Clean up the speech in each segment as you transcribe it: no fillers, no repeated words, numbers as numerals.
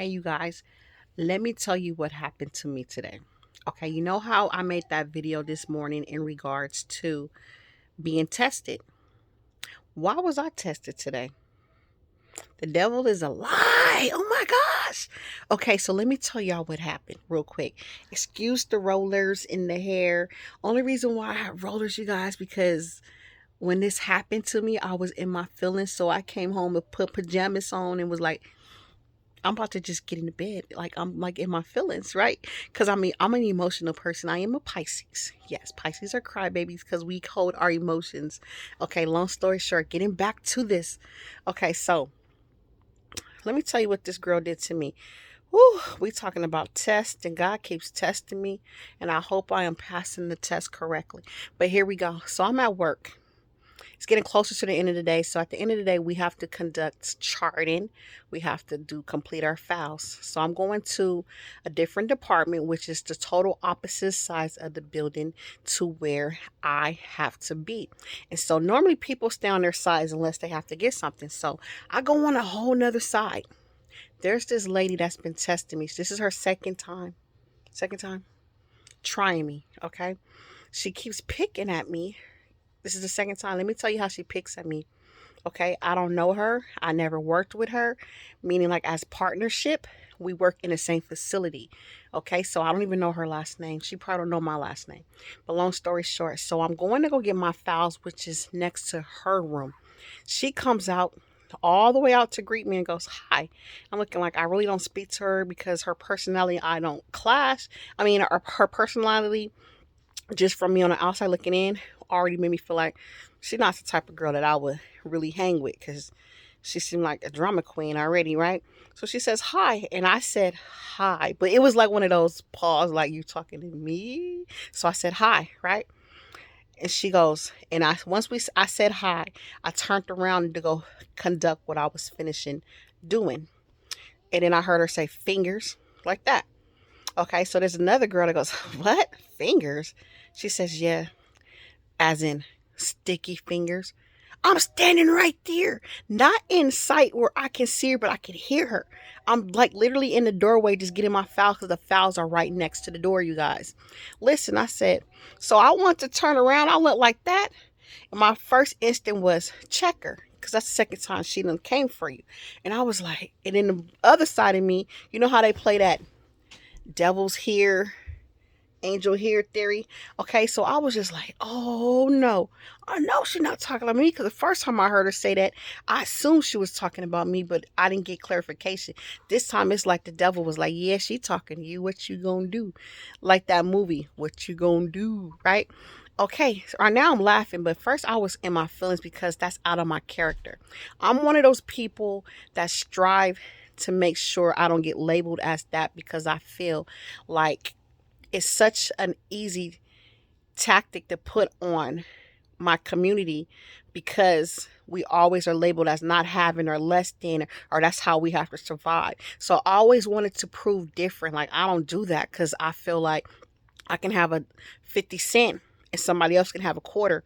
Hey, you guys, let me tell you what happened to me today. Okay, you know how I made that video this morning in regards to being tested? Why was I tested today? The devil is a lie. Oh my gosh. Okay, so let me tell y'all what happened real quick. Excuse the rollers in the hair. Only reason why I have rollers, you guys, because when this happened to me, I was in my feelings. So I came home and put pajamas on and was like, I'm about to just get into bed. Like I'm like in my feelings, right? Because I mean, I'm an emotional person. I am a Pisces. Yes, Pisces are crybabies because we hold our emotions. Okay, long story short, getting back to this. Okay, so let me tell you what this girl did to me. Whew, we talking about tests, and God keeps testing me, and I hope I am passing the test correctly. But here we go. So I'm at work. It's getting closer to the end of the day. So at the end of the day, we have to conduct charting. We have to complete our files. So I'm going to a different department, which is the total opposite sides of the building to where I have to be. And so normally people stay on their sides unless they have to get something. So I go on a whole nother side. There's this lady that's been testing me. This is her second time trying me. Okay. She keeps picking at me. This is the second time. Let me tell you how she picks at me. Okay. I don't know her. I never worked with her, meaning like as partnership, we work in the same facility. Okay. So I don't even know her last name. She probably don't know my last name. But long story short, so I'm going to go get my files, which is next to her room. She comes out all the way out to greet me and goes, "Hi." I'm looking like I really don't speak to her because her personality, I don't clash. I mean, her personality, just from me on the outside looking in, already made me feel like she's not the type of girl that I would really hang with because she seemed like a drama queen already, right? So she says hi, and I said hi, but it was like one of those pause, like you talking to me. So I said hi, right? And she goes, and I said hi, I turned around to go conduct what I was finishing doing, and then I heard her say fingers like that. Okay, so there's another girl that goes, "What? Fingers?" She says, "Yeah, as in sticky fingers." I'm standing right there, not in sight where I can see her, but I can hear her. I'm like literally in the doorway just getting my files because the files are right next to the door, you guys. Listen, I said, so I want to turn around. I look like that. And my first instinct was check her because that's the second time she done came for you. And I was like, and then the other side of me, you know how they play that devil's here, angel here theory. Okay, so I was just like, oh no, I know she's not talking about me because the first time I heard her say that, I assumed she was talking about me, but I didn't get clarification. This time it's like the devil was like, yeah, she talking to you. What you gonna do? Like that movie, What You Gonna Do, right? Okay, so right now I'm laughing, but first I was in my feelings because that's out of my character. I'm one of those people that strive to make sure I don't get labeled as that because I feel like it's such an easy tactic to put on my community because we always are labeled as not having or less than, or that's how we have to survive. So I always wanted to prove different. Like I don't do that because I feel like I can have a 50 cent and somebody else can have a quarter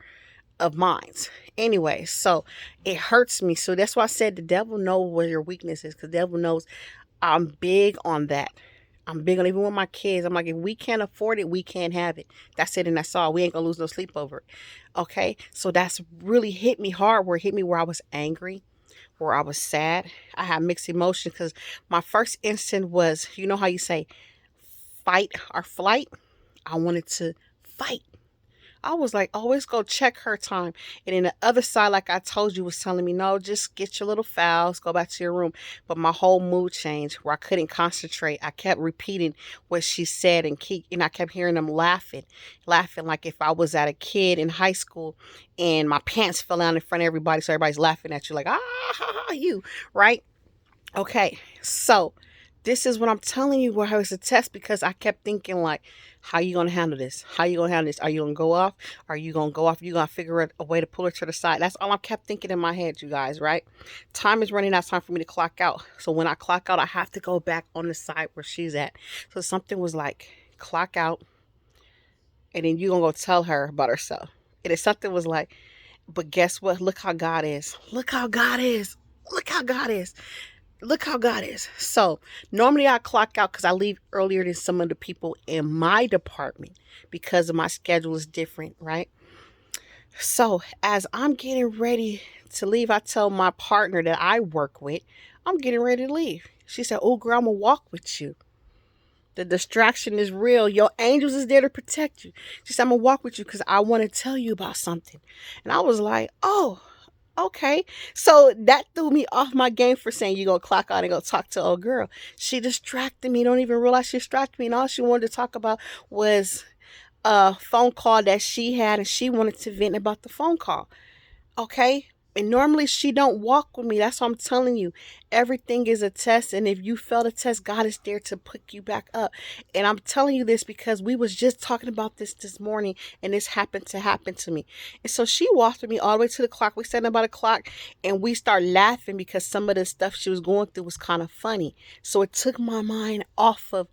of mine. Anyway, so it hurts me. So that's why I said the devil knows where your weakness is because the devil knows I'm big on that. I'm big on even with my kids. I'm like, if we can't afford it, we can't have it. That's it and that's all. We ain't gonna lose no sleep over it. Okay. So that's really hit me hard where it hit me where I was angry, where I was sad. I had mixed emotions because my first instinct was, you know how you say fight or flight? I wanted to fight. I was like, always go check her time. And then the other side, like I told you, was telling me, no, just get your little files, go back to your room. But my whole mood changed where I couldn't concentrate. I kept repeating what she said and I kept hearing them laughing like if I was at a kid in high school and my pants fell down in front of everybody. So everybody's laughing at you like, ah, ha, ha, you, right? Okay, so this is what I'm telling you where it was a test because I kept thinking like, how you gonna handle this? How you gonna handle this? Are you gonna go off? Are you gonna go off? You gonna figure out a way to pull her to the side? That's all I kept thinking in my head, you guys, right? Time is running out. Time for me to clock out. So when I clock out, I have to go back on the side where she's at. So something was like, clock out, and then you gonna go tell her about herself. And then something was like, but guess what? Look how God is. Look how God is. Look how God is. Look how God is. So normally I clock out because I leave earlier than some of the people in my department because of my schedule is different, right? So as I'm getting ready to leave, I tell my partner that I work with, I'm getting ready to leave. She said, "Oh, girl, I'm gonna walk with you. The distraction is real. Your angels is there to protect you." She said, "I'm gonna walk with you because I want to tell you about something." And I was like, "Oh, okay." So that threw me off my game for saying you gonna clock out and go talk to old girl. She distracted me. Don't even realize she distracted me. And all she wanted to talk about was a phone call that she had, and she wanted to vent about the phone call. Okay. And normally she don't walk with me. That's what I'm telling you. Everything is a test. And if you fail the test, God is there to pick you back up. And I'm telling you this because we was just talking about this morning, and this happened to happen to me. And so she walked with me all the way to the clock. We sat about a clock and we started laughing because some of the stuff she was going through was kind of funny. So it took my mind off of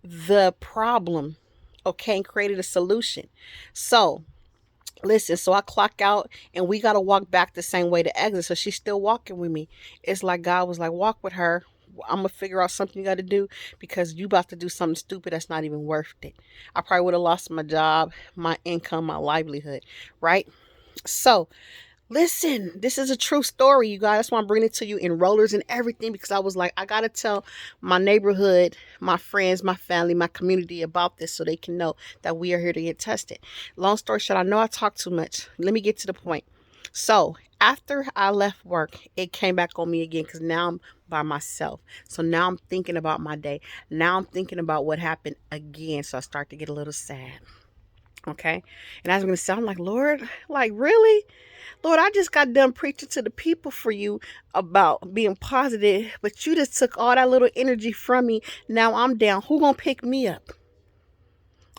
the problem. Okay. And created a solution. So listen, so I clock out and we got to walk back the same way to exit. So she's still walking with me. It's like God was like, walk with her. I'm going to figure out something you got to do because you about to do something stupid that's not even worth it. I probably would have lost my job, my income, my livelihood, right? So listen, this is a true story, you guys. That's why I'm bringing it to you in rollers and everything because I was like, I got to tell my neighborhood, my friends, my family, my community about this so they can know that we are here to get tested. Long story short, I know I talk too much. Let me get to the point. So after I left work, it came back on me again because now I'm by myself. So now I'm thinking about my day. Now I'm thinking about what happened again. So I start to get a little sad. Okay. And I was going to say, I'm like, Lord, like, really? Lord, I just got done preaching to the people for you about being positive, but you just took all that little energy from me. Now I'm down. Who gonna pick me up?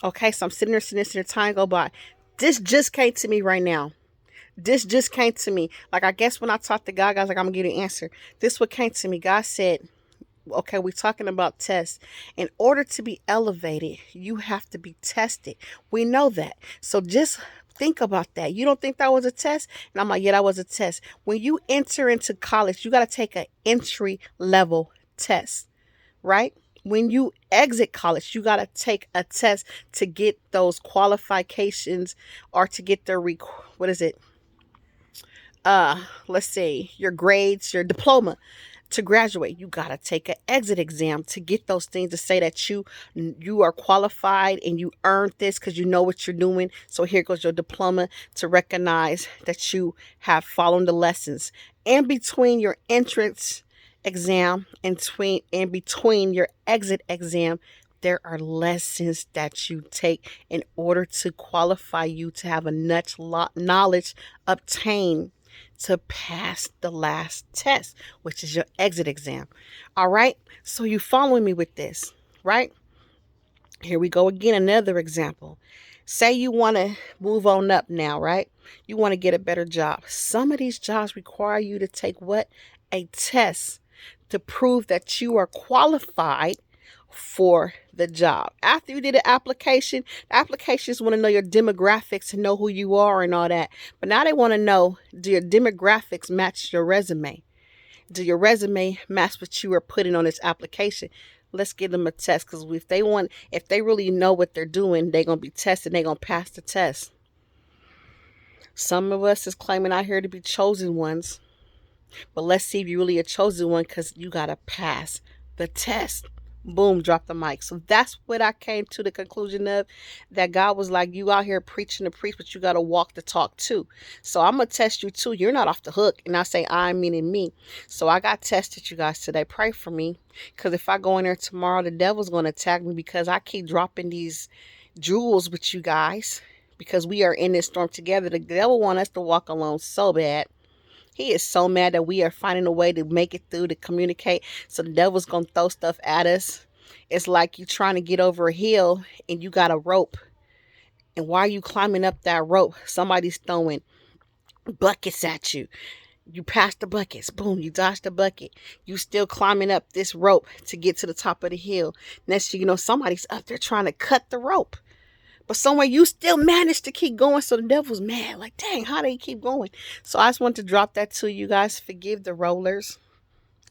Okay, so I'm sitting there, time go by. This just came to me right now. This just came to me. Like, I guess when I talked to God, God's like, I'm gonna give you an answer. This what came to me. God said, okay, we're talking about tests. In order to be elevated, you have to be tested. We know that. So just think about that. You don't think that was a test? And I'm like, yeah, that was a test. When you enter into college, you got to take an entry level test, right? When you exit college, you got to take a test to get those qualifications or to get the, what is it? Let's say your grades, your diploma. To graduate, you got to take an exit exam to get those things to say that you are qualified and you earned this because you know what you're doing. So here goes your diploma to recognize that you have followed the lessons. And between your entrance exam and between your exit exam, there are lessons that you take in order to qualify you to have enough knowledge obtained to pass the last test, which is your exit exam. All right. So you following me with this, right? Here we go again. Another example. Say you want to move on up now, right? You want to get a better job. Some of these jobs require you to take what? A test to prove that you are qualified for the job. After you did the applications want to know your demographics and know who you are and all that. But now they want to know, do your demographics match your resume? Do your resume match what you were putting on this application? Let's give them a test because if they really know what they're doing, they're going to be tested. They're going to pass the test. Some of us is claiming out here to be chosen ones. But let's see if you really a chosen one because you got to pass the test. Boom, drop the mic. So that's what I came to the conclusion of, that God was like, you out here preaching to preach, but you got to walk the talk too. So I'm going to test you too. You're not off the hook. And I say I meaning me. So I got tested, you guys, today. Pray for me. Because if I go in there tomorrow, the devil's going to attack me because I keep dropping these jewels with you guys. Because we are in this storm together. The devil want us to walk alone so bad. He is so mad that we are finding a way to make it through, to communicate. So the devil's going to throw stuff at us. It's like you trying to get over a hill and you got a rope. And while you climbing up that rope, somebody's throwing buckets at you. You pass the buckets. Boom, you dodge the bucket. You still climbing up this rope to get to the top of the hill. Next thing you know, somebody's up there trying to cut the rope. But somewhere you still managed to keep going. So the devil's mad. Like, dang, how do you keep going? So I just want to drop that to you guys. Forgive the rollers.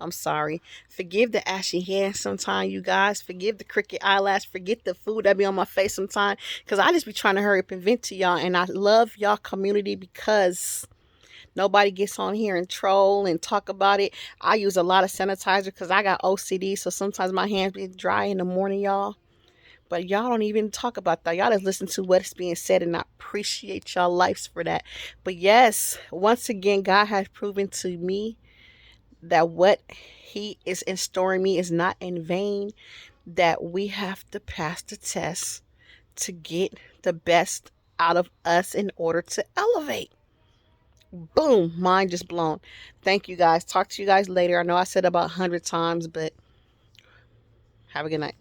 I'm sorry. Forgive the ashy hands sometime, you guys. Forgive the crooked eyelash. Forget the food that be on my face sometime. Because I just be trying to hurry up and vent to y'all. And I love y'all community because nobody gets on here and troll and talk about it. I use a lot of sanitizer because I got OCD. So sometimes my hands be dry in the morning, y'all. But y'all don't even talk about that. Y'all just listen to what's being said, and I appreciate y'all lives for that. But yes, once again, God has proven to me that what He is in storing me is not in vain, that we have to pass the test to get the best out of us in order to elevate. Boom, mind just blown. Thank you guys. Talk to you guys later. I know I said about 100 times, but have a good night.